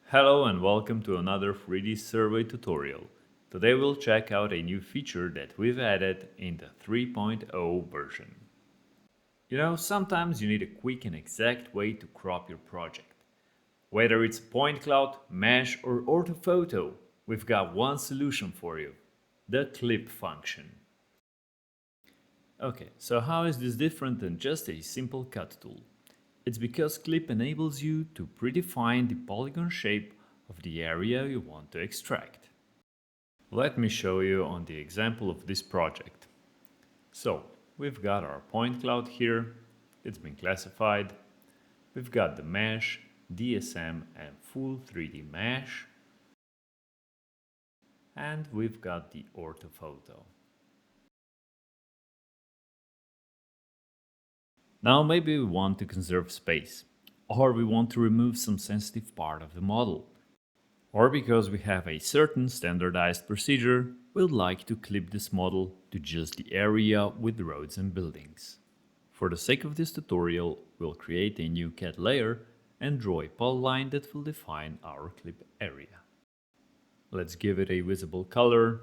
Hello and welcome to another 3D survey tutorial. Today we'll check out a new feature that we've added in the 3.0 version. Sometimes you need a quick and exact way to crop your project. Whether it's point cloud, mesh or orthophoto, we've got one solution for you: the clip function. Okay, so how is this different than just a simple cut tool? It's because clip enables you to predefine the polygon shape of the area you want to extract. Let me show you on the example of this project. So, we've got our point cloud here, it's been classified. We've got the mesh, DSM and full 3D mesh. And we've got the orthophoto. Now maybe we want to conserve space, or we want to remove some sensitive part of the model. Or because we have a certain standardized procedure, we'd like to clip this model to just the area with roads and buildings. For the sake of this tutorial, we'll create a new CAD layer and draw a polyline that will define our clip area. Let's give it a visible color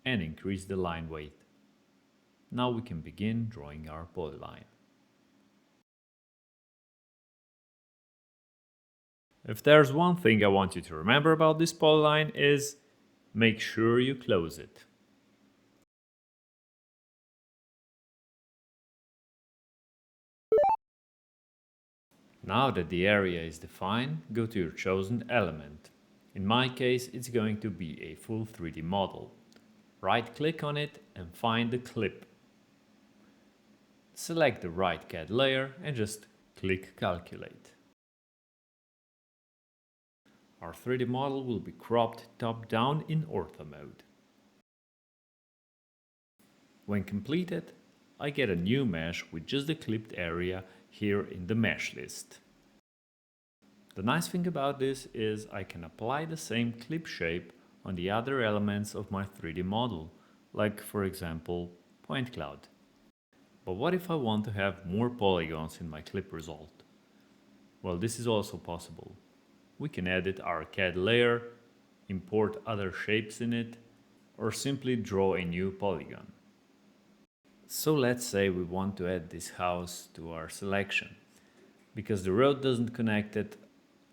and increase the line weight. Now we can begin drawing our polyline. If there's one thing I want you to remember about this polyline is make sure you close it. Now that the area is defined, go to your chosen element. In my case, it's going to be a full 3D model. Right-click on it and find the clip. Select the right CAD layer and just click Calculate. Our 3D model will be cropped top-down in ortho mode. When completed, I get a new mesh with just the clipped area here in the mesh list. The nice thing about this is I can apply the same clip shape on the other elements of my 3D model, like for example point cloud. But what if I want to have more polygons in my clip result? Well, this is also possible. We can edit our CAD layer, import other shapes in it, or simply draw a new polygon. So let's say we want to add this house to our selection. Because the road doesn't connect it,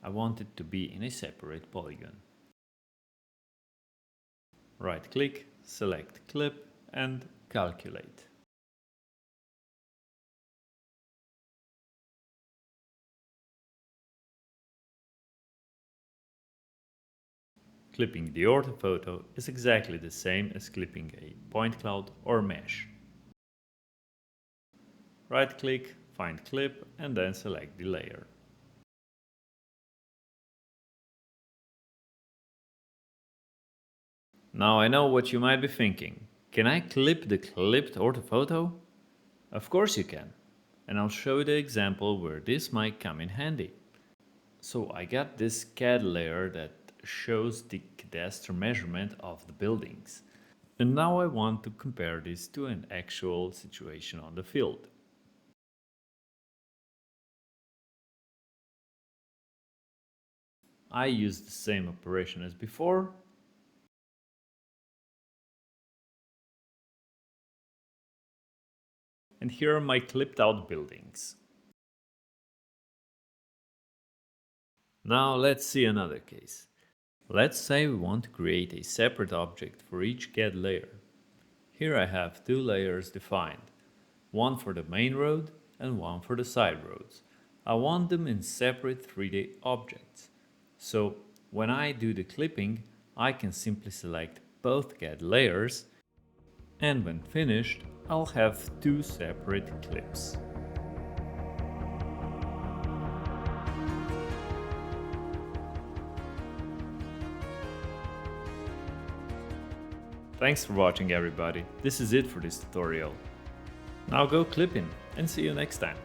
I want it to be in a separate polygon. Right-click, select Clip and Calculate. Clipping the orthophoto is exactly the same as clipping a point cloud or mesh. Right-click, find Clip and then select the layer. Now I know what you might be thinking. Can I clip the clipped orthophoto? Of course you can. And I'll show you the example where this might come in handy. So I got this CAD layer that shows the cadastre measurement of the buildings. And now I want to compare this to an actual situation on the field. I use the same operation as before. And here are my clipped out buildings. Now let's see another case. Let's say we want to create a separate object for each CAD layer. Here I have two layers defined, one for the main road and one for the side roads. I want them in separate 3D objects. So when I do the clipping, I can simply select both CAD layers, and when finished, I'll have two separate clips. Thanks for watching everybody, this is it for this tutorial. Now go clipping and see you next time.